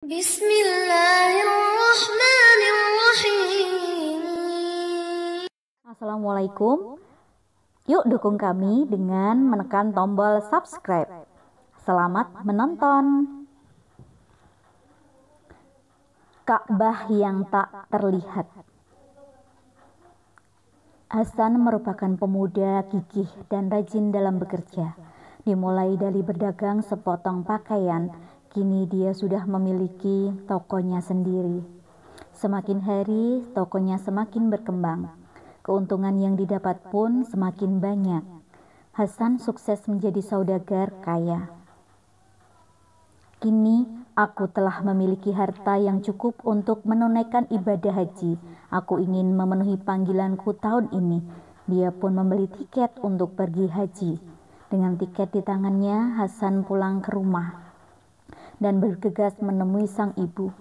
Bismillahirrahmanirrahim. Assalamualaikum. Yuk dukung kami dengan menekan tombol subscribe. Selamat menonton. Ka'bah yang tak terlihat. Hasan merupakan pemuda gigih dan rajin dalam bekerja. Dimulai dari berdagang sepotong pakaian, kini dia sudah memiliki tokonya sendiri. Semakin hari, tokonya semakin berkembang. Keuntungan yang didapat pun semakin banyak. Hasan sukses menjadi saudagar kaya. Kini, aku telah memiliki harta yang cukup untuk menunaikan ibadah haji. Aku ingin memenuhi panggilanku tahun ini. Dia pun membeli tiket untuk pergi haji. Dengan tiket di tangannya, Hasan pulang ke rumah dan bergegas menemui sang ibu.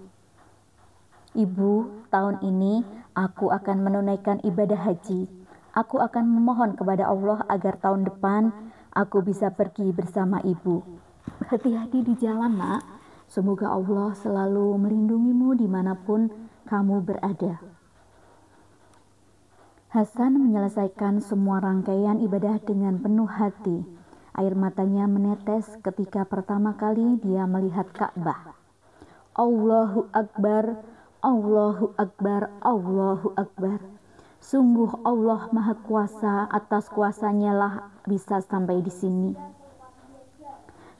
Ibu, tahun ini aku akan menunaikan ibadah haji. Aku akan memohon kepada Allah agar tahun depan aku bisa pergi bersama ibu. Hati-hati di jalan, nak. Semoga Allah selalu melindungimu dimanapun kamu berada. Hasan menyelesaikan semua rangkaian ibadah dengan penuh hati. Air matanya menetes ketika pertama kali dia melihat Ka'bah. Allahu Akbar, Allahu Akbar, Allahu Akbar. Sungguh Allah Maha Kuasa, atas kuasanya lah bisa sampai di sini.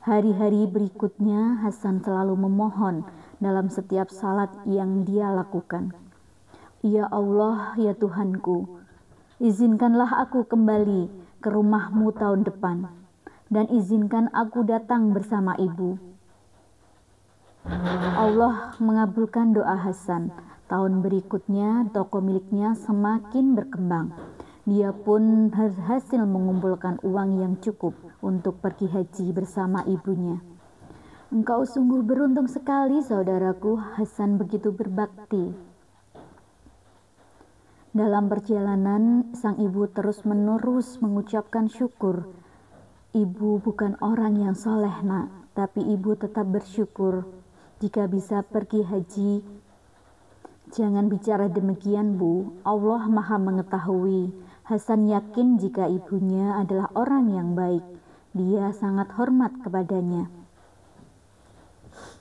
Hari-hari berikutnya Hasan selalu memohon dalam setiap salat yang dia lakukan. Ya Allah, ya Tuhanku, izinkanlah aku kembali ke rumahmu tahun depan. Dan izinkan aku datang bersama ibu. Allah mengabulkan doa Hasan. Tahun berikutnya, toko miliknya semakin berkembang. Dia pun berhasil mengumpulkan uang yang cukup untuk pergi haji bersama ibunya. Engkau sungguh beruntung sekali, saudaraku. Hasan begitu berbakti. Dalam perjalanan, sang ibu terus-menerus mengucapkan syukur. Ibu bukan orang yang soleh, nak, tapi ibu tetap bersyukur jika bisa pergi haji. Jangan bicara demikian, Bu. Allah Maha mengetahui. Hasan yakin jika ibunya adalah orang yang baik. Dia sangat hormat kepadanya.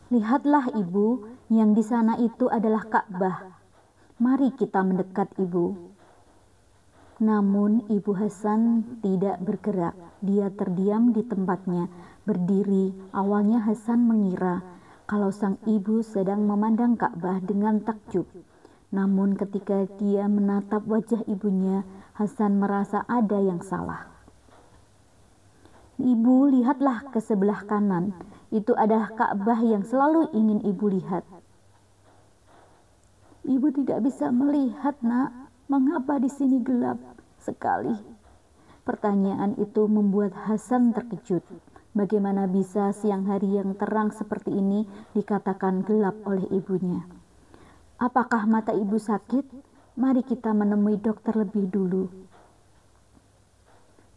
Lihatlah, Ibu, yang di sana itu adalah Ka'bah. Mari kita mendekat, Ibu. Namun ibu Hasan tidak bergerak. Dia terdiam di tempatnya, berdiri. Awalnya Hasan mengira kalau sang ibu sedang memandang Ka'bah dengan takjub. Namun ketika dia menatap wajah ibunya, Hasan merasa ada yang salah. Ibu, lihatlah ke sebelah kanan. Itu adalah Ka'bah yang selalu ingin ibu lihat. Ibu tidak bisa melihat, nak. Mengapa di sini gelap sekali? Pertanyaan itu membuat Hasan terkejut. Bagaimana bisa siang hari yang terang seperti ini dikatakan gelap oleh ibunya? Apakah mata ibu sakit? Mari kita menemui dokter lebih dulu.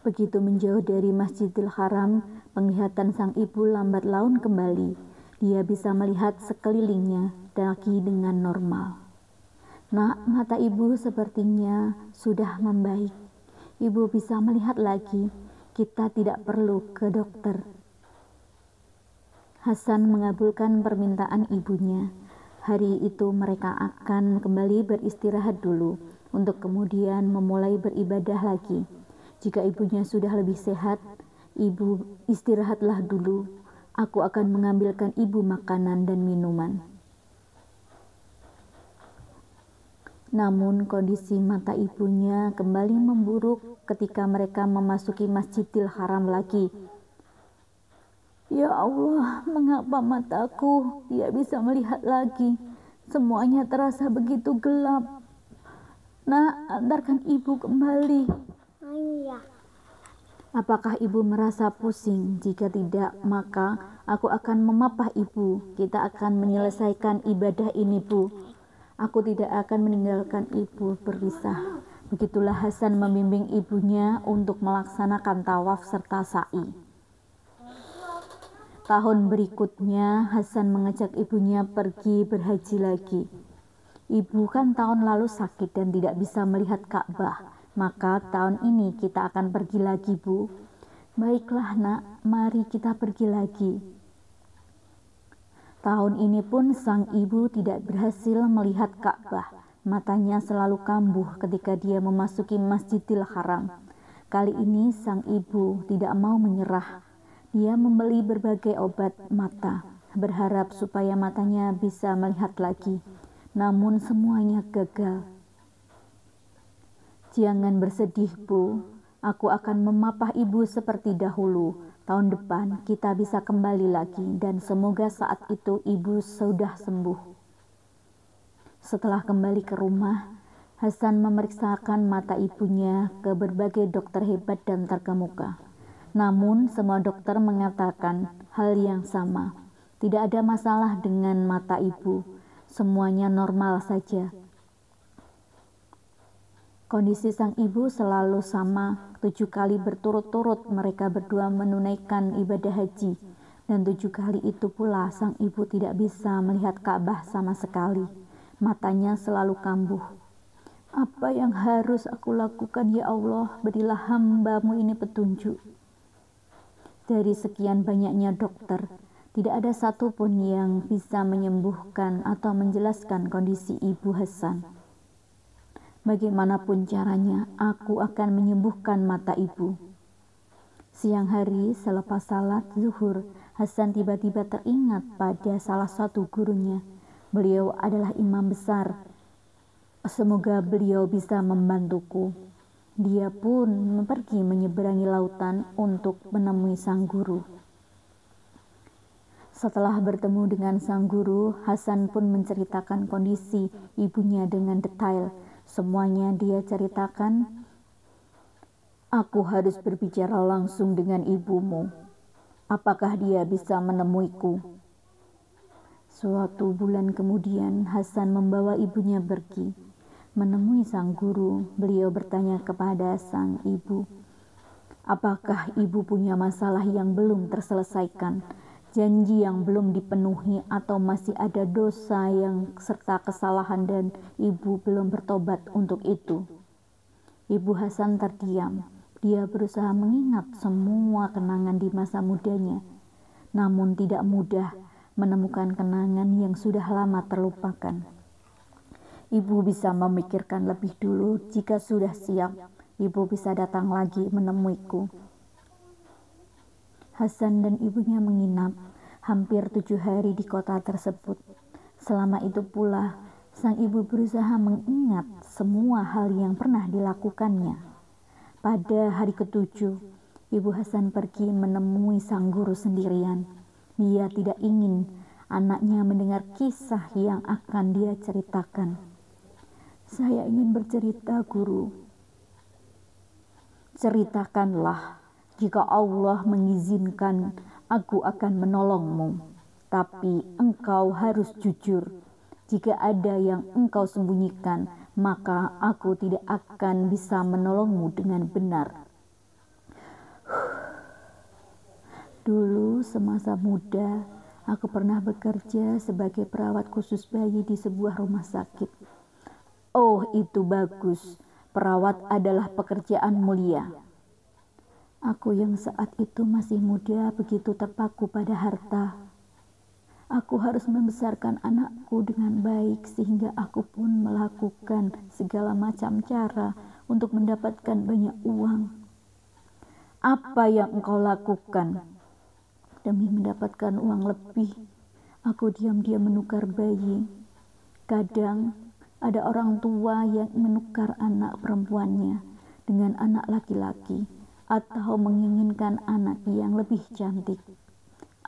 Begitu menjauh dari Masjidil Haram, penglihatan sang ibu lambat laun kembali. Dia bisa melihat sekelilingnya lagi dengan normal. Nak, mata ibu sepertinya sudah membaik. Ibu bisa melihat lagi. Kita tidak perlu ke dokter. Hasan mengabulkan permintaan ibunya. Hari itu mereka akan kembali beristirahat dulu, untuk kemudian memulai beribadah lagi. Jika ibunya sudah lebih sehat, ibu istirahatlah dulu. Aku akan mengambilkan ibu makanan dan minuman. Namun kondisi mata ibunya kembali memburuk ketika mereka memasuki Masjidil Haram lagi. Ya Allah, mengapa mataku tidak bisa melihat lagi? Semuanya terasa begitu gelap. Nak, antarkan ibu kembali. Apakah ibu merasa pusing? Jika tidak, maka aku akan memapah ibu. Kita akan menyelesaikan ibadah ini, Bu. Aku tidak akan meninggalkan ibu berpisah. Begitulah Hasan membimbing ibunya untuk melaksanakan tawaf serta sa'i. Tahun berikutnya, Hasan mengajak ibunya pergi berhaji lagi. Ibu kan tahun lalu sakit dan tidak bisa melihat Ka'bah, maka tahun ini kita akan pergi lagi, Bu. Baiklah nak, mari kita pergi lagi. Tahun ini pun sang ibu tidak berhasil melihat Ka'bah. Matanya selalu kambuh ketika dia memasuki Masjidil Haram. Kali ini sang ibu tidak mau menyerah. Dia membeli berbagai obat mata, berharap supaya matanya bisa melihat lagi. Namun semuanya gagal. Jangan bersedih, Bu. Aku akan memapah ibu seperti dahulu. Tahun depan kita bisa kembali lagi dan semoga saat itu ibu sudah sembuh. Setelah kembali ke rumah, Hasan memeriksakan mata ibunya ke berbagai dokter hebat dan terkemuka. Namun semua dokter mengatakan hal yang sama. Tidak ada masalah dengan mata ibu. Semuanya normal saja. Kondisi sang ibu selalu sama. 7 kali berturut-turut mereka berdua menunaikan ibadah haji. Dan 7 kali itu pula sang ibu tidak bisa melihat Ka'bah sama sekali. Matanya selalu kambuh. Apa yang harus aku lakukan ya Allah? Berilah hamba-Mu ini petunjuk. Dari sekian banyaknya dokter, tidak ada satupun yang bisa menyembuhkan atau menjelaskan kondisi ibu Hasan. Bagaimanapun caranya, aku akan menyembuhkan mata ibu. Siang hari selepas salat zuhur, Hasan tiba-tiba teringat pada salah satu gurunya. Beliau adalah imam besar. Semoga beliau bisa membantuku. Dia pun pergi menyeberangi lautan untuk menemui sang guru. Setelah bertemu dengan sang guru, Hasan pun menceritakan kondisi ibunya dengan detail. Semuanya dia ceritakan. Aku harus berbicara langsung dengan ibumu. Apakah dia bisa menemuiku? Suatu bulan kemudian, Hasan membawa ibunya pergi. Menemui sang guru, beliau bertanya kepada sang ibu, apakah ibu punya masalah yang belum terselesaikan, janji yang belum dipenuhi, atau masih ada dosa yang serta kesalahan dan ibu belum bertobat untuk itu? Ibu Hasan terdiam. Dia berusaha mengingat semua kenangan di masa mudanya, namun tidak mudah menemukan kenangan yang sudah lama terlupakan. Ibu bisa memikirkan lebih dulu. Jika sudah siap, ibu bisa datang lagi menemuiku. Hasan dan ibunya menginap hampir 7 hari di kota tersebut. Selama itu pula, sang ibu berusaha mengingat semua hal yang pernah dilakukannya. Pada hari ke-7, Ibu Hasan pergi menemui sang guru sendirian. Dia tidak ingin anaknya mendengar kisah yang akan dia ceritakan. Saya ingin bercerita, Guru. Ceritakanlah. Jika Allah mengizinkan, aku akan menolongmu. Tapi engkau harus jujur. Jika ada yang engkau sembunyikan, maka aku tidak akan bisa menolongmu dengan benar. Dulu semasa muda, aku pernah bekerja sebagai perawat khusus bayi di sebuah rumah sakit. Oh, itu bagus. Perawat adalah pekerjaan mulia. Aku yang saat itu masih muda begitu terpaku pada harta. Aku harus membesarkan anakku dengan baik sehingga aku pun melakukan segala macam cara untuk mendapatkan banyak uang. Apa yang engkau lakukan? Demi mendapatkan uang lebih, aku diam-diam menukar bayi. Kadang ada orang tua yang menukar anak perempuannya dengan anak laki-laki atau menginginkan anak yang lebih cantik.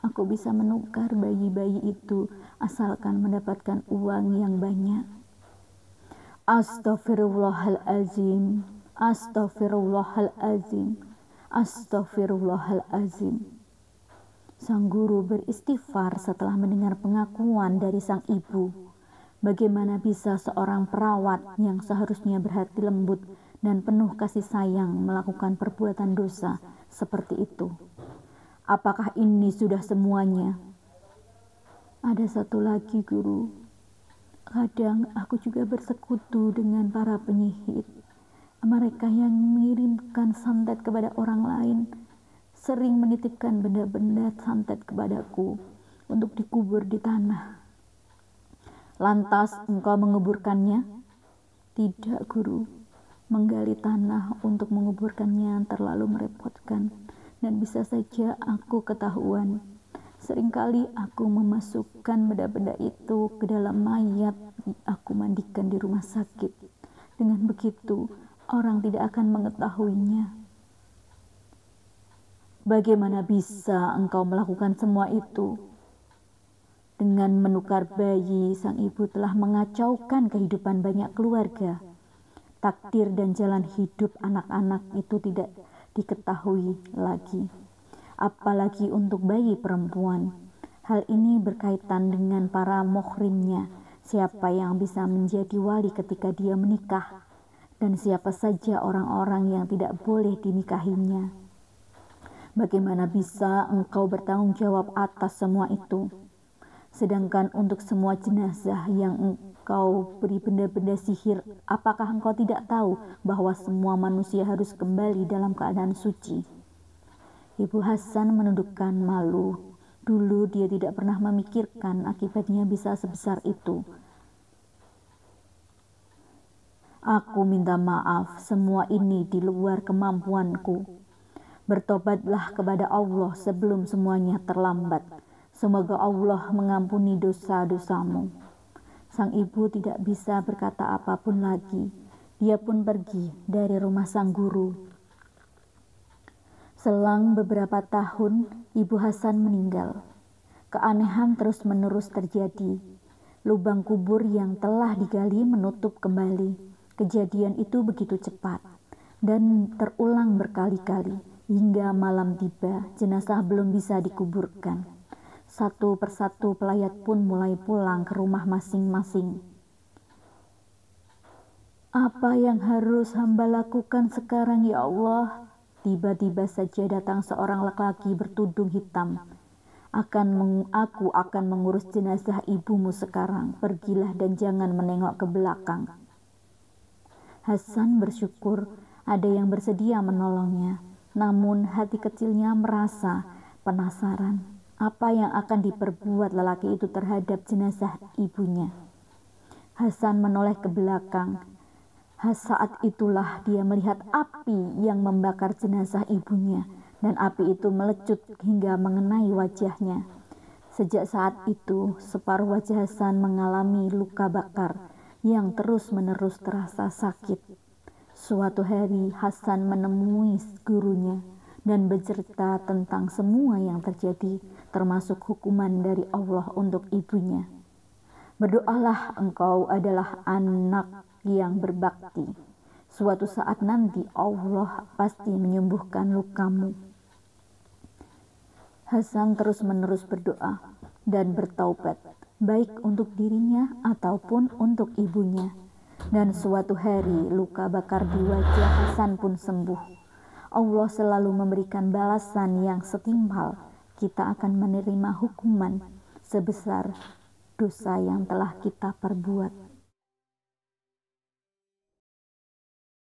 Aku bisa menukar bayi-bayi itu asalkan mendapatkan uang yang banyak. Astaghfirullahalazim, astaghfirullahalazim, astaghfirullahalazim. Sang guru beristighfar setelah mendengar pengakuan dari sang ibu. Bagaimana bisa seorang perawat yang seharusnya berhati lembut dan penuh kasih sayang melakukan perbuatan dosa seperti itu? Apakah ini sudah semuanya? Ada satu lagi, Guru. Kadang aku juga bersekutu dengan para penyihir. Mereka yang mengirimkan santet kepada orang lain sering menitipkan benda-benda santet kepadaku untuk dikubur di tanah. Lantas engkau menguburkannya? Tidak, Guru. Menggali tanah untuk menguburkannya terlalu merepotkan dan bisa saja aku ketahuan. Seringkali aku memasukkan benda-benda itu ke dalam mayat aku mandikan di rumah sakit. Dengan begitu, orang tidak akan mengetahuinya. Bagaimana bisa engkau melakukan semua itu? Dengan menukar bayi, sang ibu telah mengacaukan kehidupan banyak keluarga. Takdir dan jalan hidup anak-anak itu tidak diketahui lagi. Apalagi untuk bayi perempuan. Hal ini berkaitan dengan para muhrimnya, siapa yang bisa menjadi wali ketika dia menikah, dan siapa saja orang-orang yang tidak boleh dinikahinya. Bagaimana bisa engkau bertanggung jawab atas semua itu? Sedangkan untuk semua jenazah yang engkau beri benda-benda sihir, apakah engkau tidak tahu bahwa semua manusia harus kembali dalam keadaan suci? Ibu Hasan menundukkan malu. Dulu dia tidak pernah memikirkan akibatnya bisa sebesar itu. Aku minta maaf, semua ini di luar kemampuanku. Bertobatlah kepada Allah sebelum semuanya terlambat. Semoga Allah mengampuni dosa-dosamu. Sang ibu tidak bisa berkata apapun lagi. Dia pun pergi dari rumah sang guru. Selang beberapa tahun, Ibu Hasan meninggal. Keanehan terus-menerus terjadi. Lubang kubur yang telah digali menutup kembali. Kejadian itu begitu cepat dan terulang berkali-kali. Hingga malam tiba, jenazah belum bisa dikuburkan. Satu persatu pelayat pun mulai pulang ke rumah masing-masing. Apa yang harus hamba lakukan sekarang, ya Allah? Tiba-tiba saja datang seorang laki-laki bertudung hitam. Aku akan mengurus jenazah ibumu sekarang. Pergilah dan jangan menengok ke belakang. Hasan bersyukur ada yang bersedia menolongnya. Namun hati kecilnya merasa penasaran. Apa yang akan diperbuat lelaki itu terhadap jenazah ibunya? Hasan menoleh ke belakang. Saat itulah dia melihat api yang membakar jenazah ibunya, dan api itu melecut hingga mengenai wajahnya. Sejak saat itu, separuh wajah Hasan mengalami luka bakar yang terus-menerus terasa sakit. Suatu hari Hasan menemui gurunya dan bercerita tentang semua yang terjadi, termasuk hukuman dari Allah untuk ibunya. Berdoalah, engkau adalah anak yang berbakti. Suatu saat nanti Allah pasti menyembuhkan lukamu. Hasan terus-menerus berdoa dan bertaubat, baik untuk dirinya ataupun untuk ibunya. Dan suatu hari luka bakar di wajah Hasan pun sembuh. Allah selalu memberikan balasan yang setimpal. Kita akan menerima hukuman sebesar dosa yang telah kita perbuat.